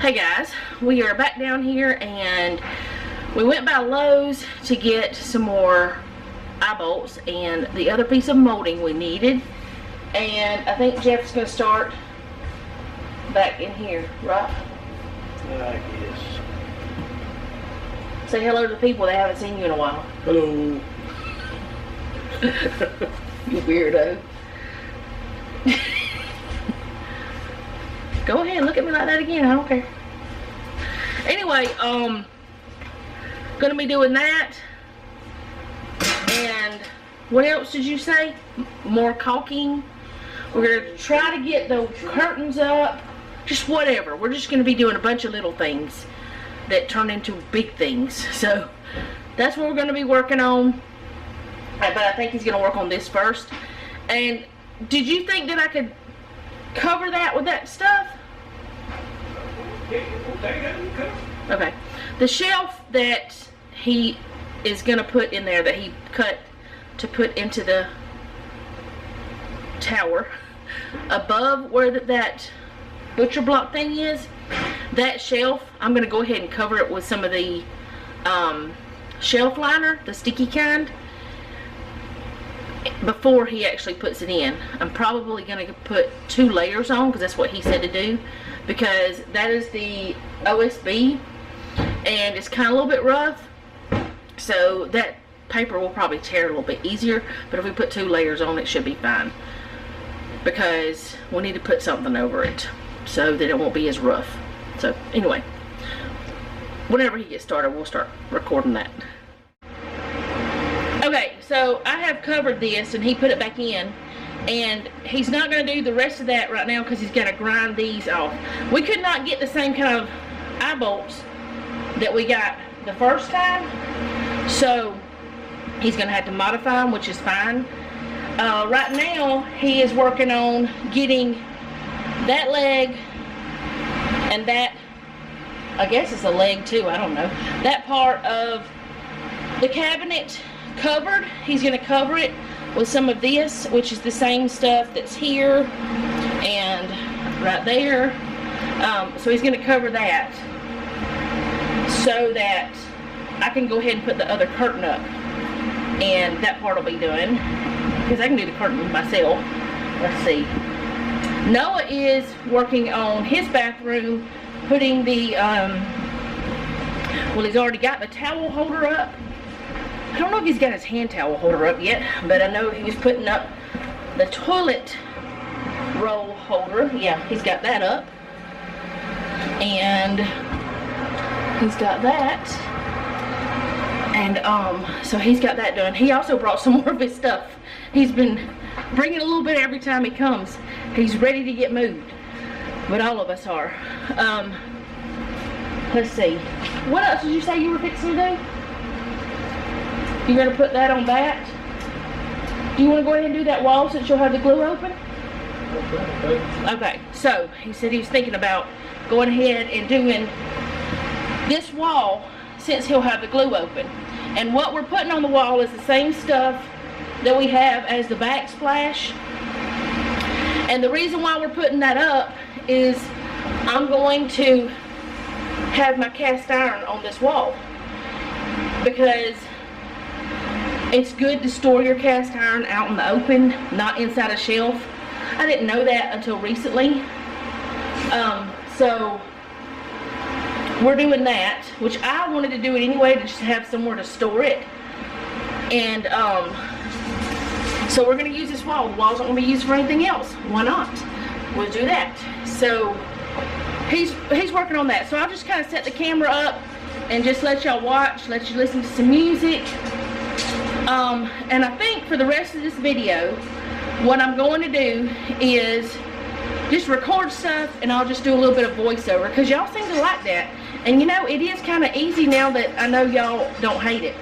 Hey guys, we are back down here and we went by Lowe's to get some more eye bolts and the other piece of molding we needed. And I think Jeff's going to start back in here, right? I guess. Say hello to the people that haven't seen you in a while. Hello. You weirdo. Go ahead and look at me like that again, I don't care. Anyway, gonna be doing that. And what else did you say? More caulking. We're gonna try to get the curtains up. Just whatever. We're just gonna be doing a bunch of little things that turn into big things. So that's what we're gonna be working on. But I think he's gonna work on this first. And did you think that I could cover that with that stuff? Okay. The shelf that he is gonna put in there, that he cut to put into the tower, above where that butcher block thing is, that shelf, I'm gonna go ahead and cover it with some of the shelf liner, the sticky kind, before he actually puts it in. I'm probably going to put 2 layers on because that's what he said to do, because that is the OSB and it's kind of a little bit rough, so that paper will probably tear a little bit easier. But if we put 2 layers on, it should be fine, because we need to put something over it so that it won't be as rough. So anyway, whenever he gets started, we'll start recording that. Okay, so I have covered this and he put it back in, and he's not going to do the rest of that right now because he's got to grind these off. We could not get the same kind of eye bolts that we got the first time, so he's going to have to modify them, which is fine. Right now he is working on getting that leg and that, I guess it's a leg too, I don't know, that part of the cabinet covered. He's going to cover it with some of this, which is the same stuff that's here and right there. So he's going to cover that so that I can go ahead and put the other curtain up, and that part will be done because I can do the curtain myself. Let's see. Noah is working on his bathroom, putting the well, he's already got the towel holder up. I don't know if he's got his hand towel holder up yet, but I know he was putting up the toilet roll holder. Yeah, he's got that up. And he's got that. And so he's got that done. He also brought some more of his stuff. He's been bringing a little bit every time he comes. He's ready to get moved. But all of us are. Let's see. What else did you say you were fixing to do? You're going to put that on that? Do you want to go ahead and do that wall since you'll have the glue open? Okay, so he said he was thinking about going ahead and doing this wall since he'll have the glue open. And what we're putting on the wall is the same stuff that we have as the backsplash. And the reason why we're putting that up is I'm going to have my cast iron on this wall, because it's good to store your cast iron out in the open, not inside a shelf. I didn't know that until recently. So we're doing that, which I wanted to do it anyway, to just have somewhere to store it. And so we're going to use this wall. The wall's not going to be used for anything else. Why not? We'll do that. So he's working on that. So I'll just kind of set the camera up and just let y'all watch, let you listen to some music. And I think for the rest of this video, what I'm going to do is just record stuff, and I'll just do a little bit of voiceover, because y'all seem to like that. And you know, it is kind of easy now that I know y'all don't hate it.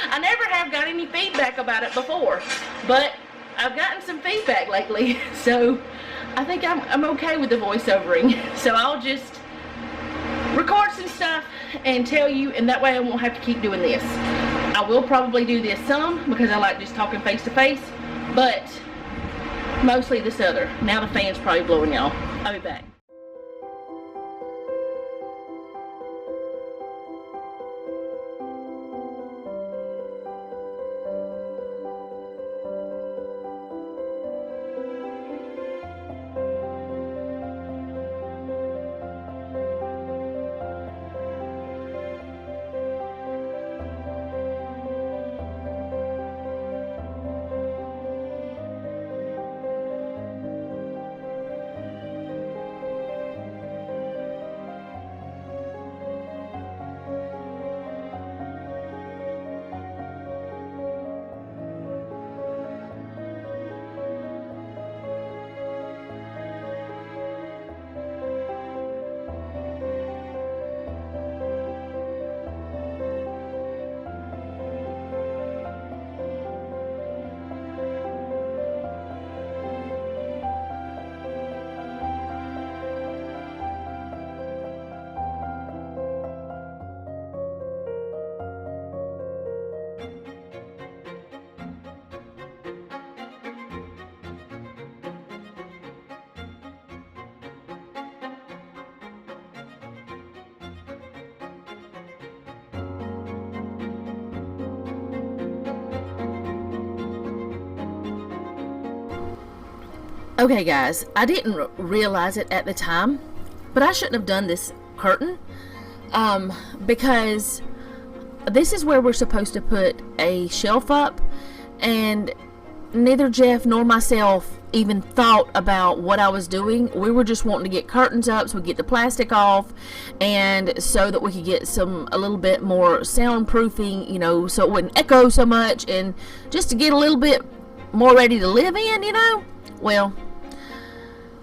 I never have got any feedback about it before, but I've gotten some feedback lately, so I think I'm okay with the voiceovering. So I'll just record some stuff and tell you, and that way I won't have to keep doing this. I will probably do this some because I like just talking face to face, but mostly this other. Now the fan's probably blowing, y'all. I'll be back. Okay guys, I didn't realize it at the time, but I shouldn't have done this curtain, because this is where we're supposed to put a shelf up, and neither Jeff nor myself even thought about what I was doing. We were just wanting to get curtains up so we get the plastic off, and so that we could get a little bit more soundproofing, so it wouldn't echo so much, and just to get a little bit more ready to live in. Well,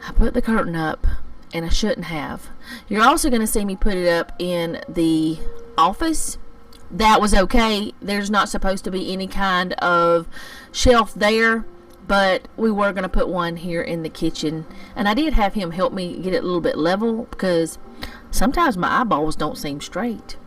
I put the curtain up, and I shouldn't have. You're also going to see me put it up in the office. That was okay. There's not supposed to be any kind of shelf there, but we were going to put one here in the kitchen. And I did have him help me get it a little bit level, because sometimes my eyeballs don't seem straight.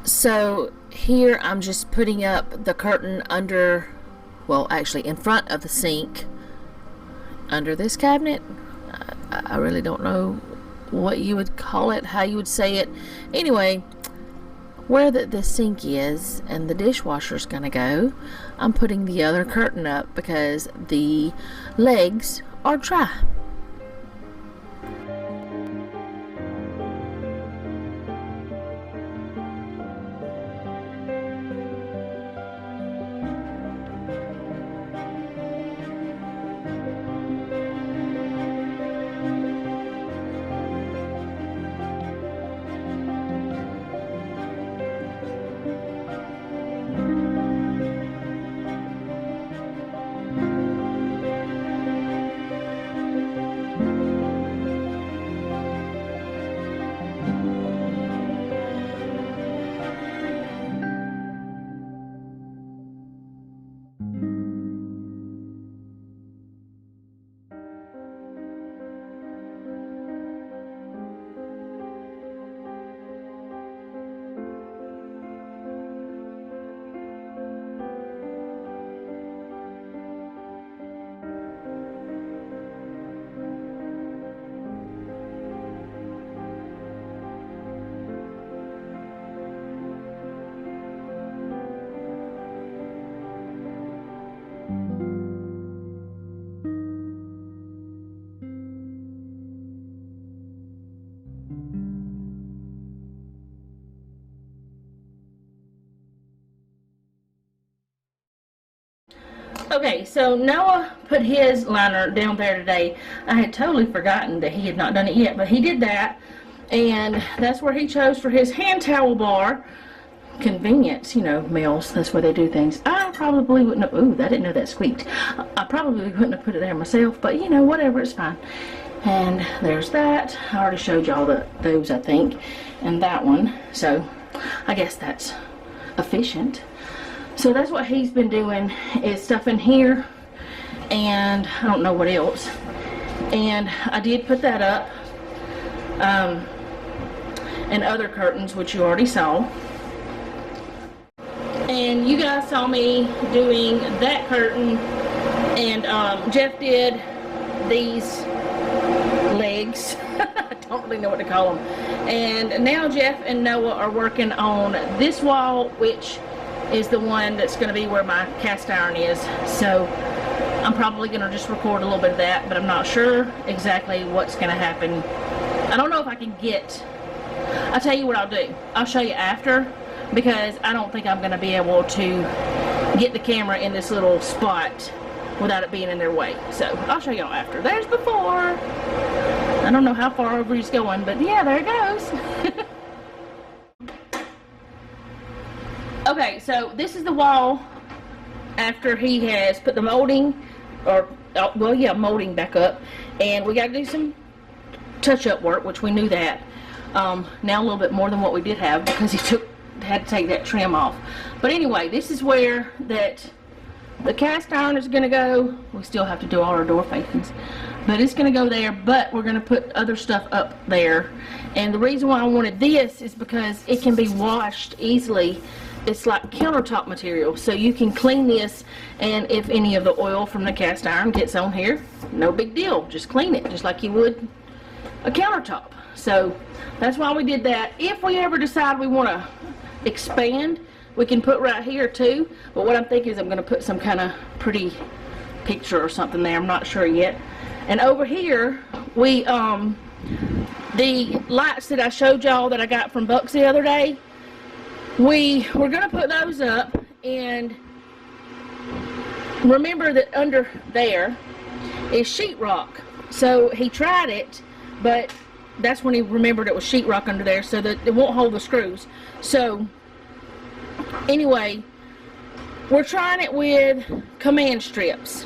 So here I'm just putting up the curtain under, well, actually in front of the sink, under this cabinet. I really don't know what you would call it, how you would say it. Anyway, where the sink is and the dishwasher's gonna go, I'm putting the other curtain up because the legs are dry. Okay, so Noah put his liner down there today. I had totally forgotten that he had not done it yet, but he did that. And that's where he chose for his hand towel bar. Convenience, you know, males, that's where they do things. I probably wouldn't have, ooh, I didn't know that squeaked. I probably wouldn't have put it there myself, but you know, whatever, it's fine. And there's that. I already showed y'all those, I think, and that one. So I guess that's efficient. So that's what he's been doing, is stuff in here, and I don't know what else. And I did put that up, and other curtains, which you already saw. And you guys saw me doing that curtain, and Jeff did these legs. I don't really know what to call them. And now Jeff and Noah are working on this wall, which is the one that's going to be where my cast iron is. So I'm probably going to just record a little bit of that, but I'm not sure exactly what's going to happen. I don't know if I can get, I'll tell you what I'll do. I'll show you after, because I don't think I'm going to be able to get the camera in this little spot without it being in their way. So I'll show y'all after. There's before. I don't know how far over he's going, but yeah, there it goes. Okay, so this is the wall after he has put the molding, or, well, yeah, molding back up. And we got to do some touch-up work, which we knew that. Now a little bit more than what we did have, because he had to take that trim off. But anyway, this is where that the cast iron is going to go. We still have to do all our door facings, but it's going to go there. But we're going to put other stuff up there. And the reason why I wanted this is because it can be washed easily. It's like countertop material, so you can clean this, and if any of the oil from the cast iron gets on here, no big deal, just clean it just like you would a countertop. So that's why we did that. If we ever decide we want to expand, we can put right here too, but what I'm thinking is I'm going to put some kind of pretty picture or something there. I'm not sure yet. And over here, we the lights that I showed y'all that I got from Bucks the other day, we were going to put those up, and remember that under there is sheetrock. So he tried it, but that's when he remembered it was sheetrock under there, so that it won't hold the screws. So anyway, we're trying it with command strips,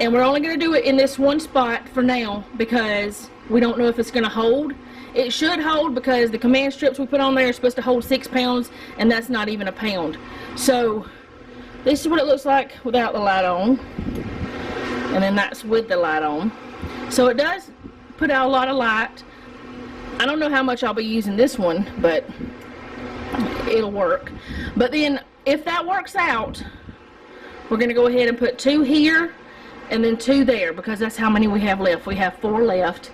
and we're only going to do it in this one spot for now because we don't know if it's going to hold. It should hold, because the command strips we put on there are supposed to hold 6 pounds, and that's not even a pound. So this is what it looks like without the light on, and then that's with the light on. So it does put out a lot of light. I don't know how much I'll be using this one, but it'll work. But then if that works out, we're going to go ahead and put 2 here and then 2 there, because that's how many we have left. We have 4 left.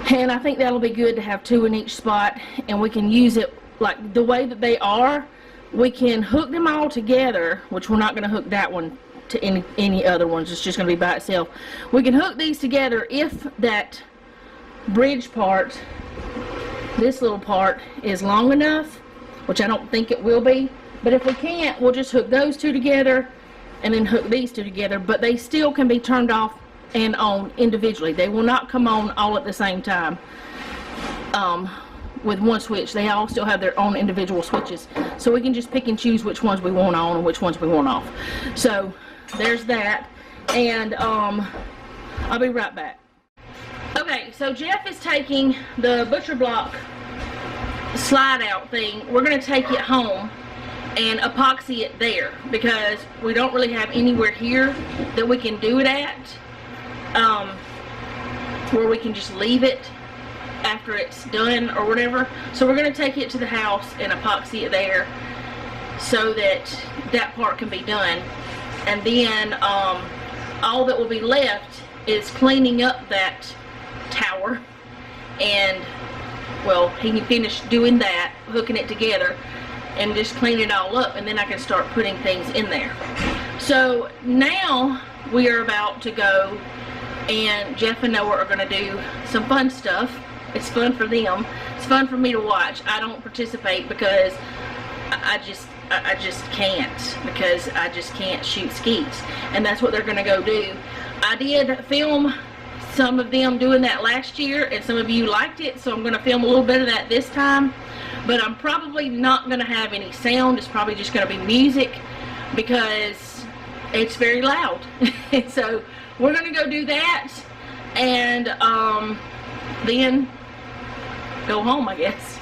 And I think that'll be good to have 2 in each spot, and we can use it like the way that they are. We can hook them all together, which we're not going to hook that one to any other ones. It's just going to be by itself. We can hook these together if that bridge part, this little part, is long enough, which I don't think it will be. But if we can't, we'll just hook those 2 together and then hook these 2 together. But they still can be turned off and on individually. They will not come on all at the same time with one switch. They all still have their own individual switches, so we can just pick and choose which ones we want on and which ones we want off. So there's that, and I'll be right back. Okay, so Jeff is taking the butcher block slide out thing. We're going to take it home and epoxy it there, because we don't really have anywhere here that we can do it at, where we can just leave it after it's done or whatever. So we're going to take it to the house and epoxy it there so that that part can be done. And then all that will be left is cleaning up that tower, and well, he can finish doing that, hooking it together, and just clean it all up, and then I can start putting things in there. So now we are about to go, and Jeff and Noah are going to do some fun stuff. It's fun for them. It's fun for me to watch. I don't participate because I just I just can't, because I just can't shoot skeets. And that's what they're going to go do. I did film some of them doing that last year, and some of you liked it, so I'm going to film a little bit of that this time. But I'm probably not going to have any sound. It's probably just going to be music, because it's very loud. So we're going to go do that, and then go home, I guess.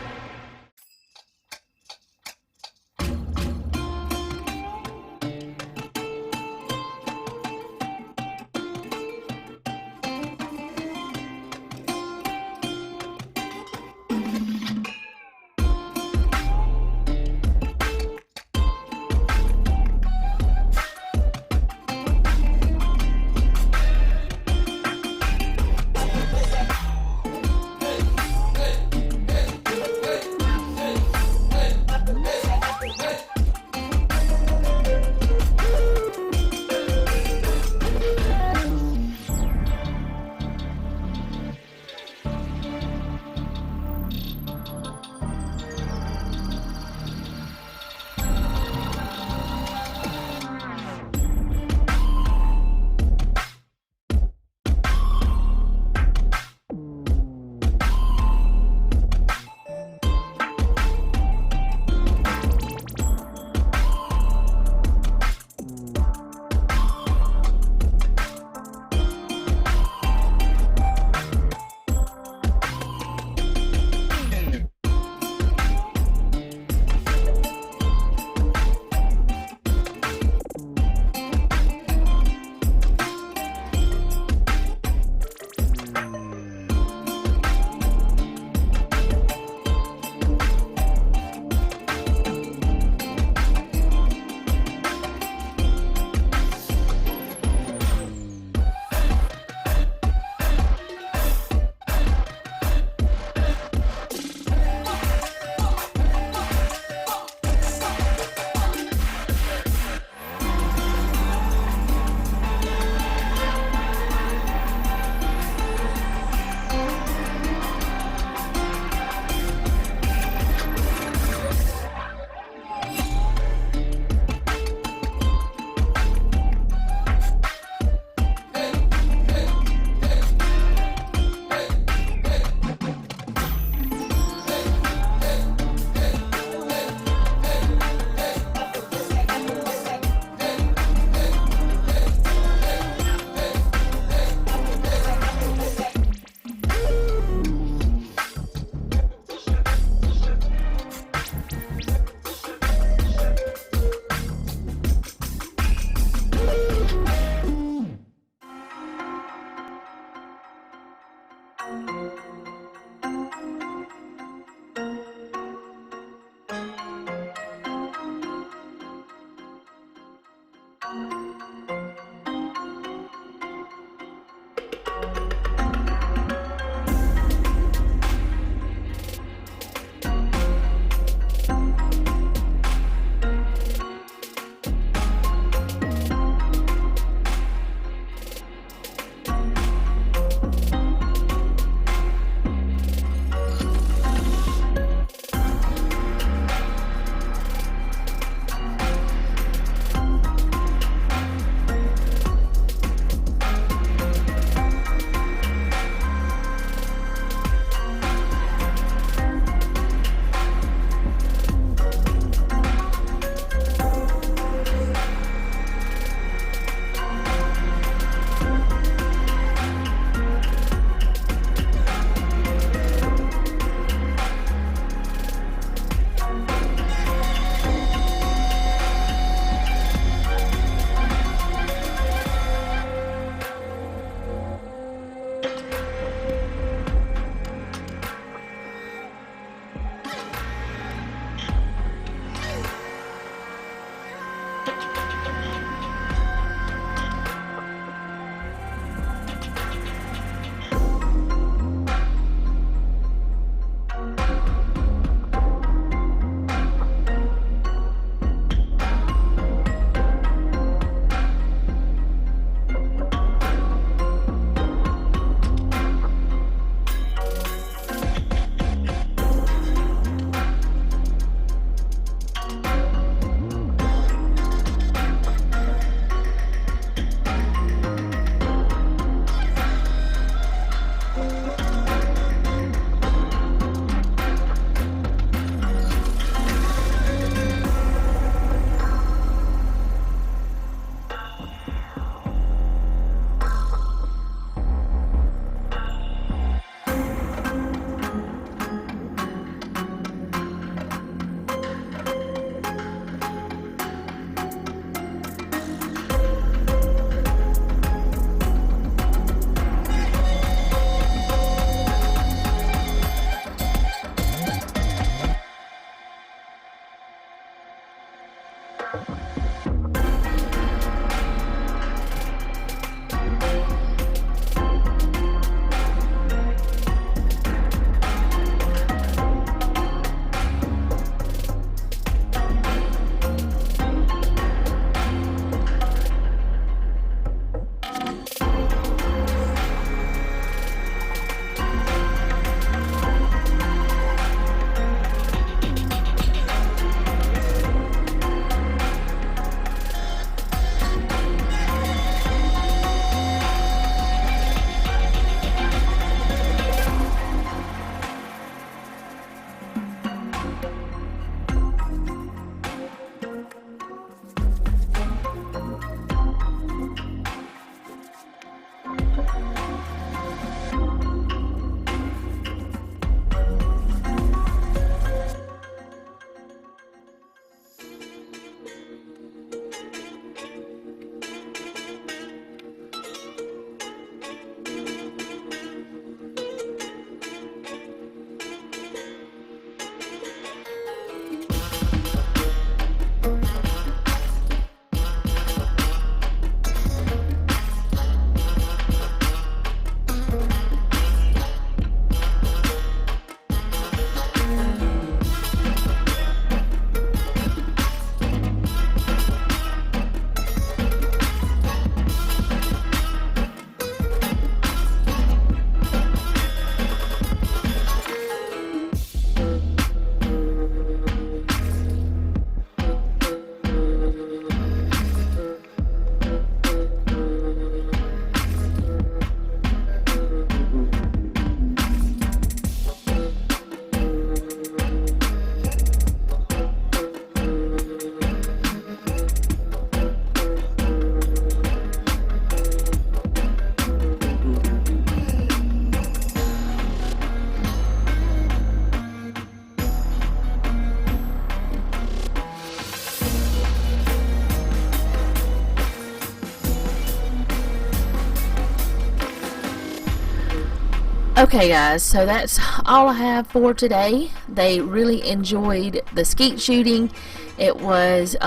Okay, guys, so that's all I have for today. They really enjoyed the skeet shooting. It was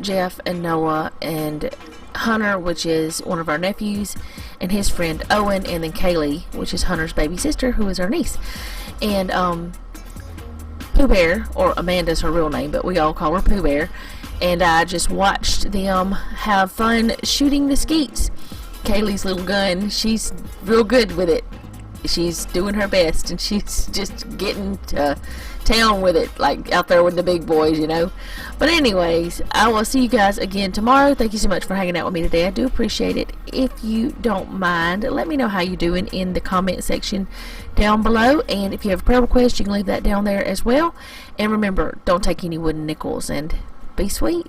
Jeff and Noah and Hunter, which is one of our nephews, and his friend Owen, and then Kaylee, which is Hunter's baby sister, who is our niece. And Pooh Bear, or Amanda's her real name, but we all call her Pooh Bear. And I just watched them have fun shooting the skeets. Kaylee's little gun, she's real good with it. She's doing her best, and she's just getting to town with it, like out there with the big boys, you know. But anyways, I will see you guys again tomorrow. Thank you so much for hanging out with me today. I do appreciate it. If you don't mind, let me know how you're doing in the comment section down below, and if you have a prayer request, you can leave that down there as well. And remember, don't take any wooden nickels, and be sweet.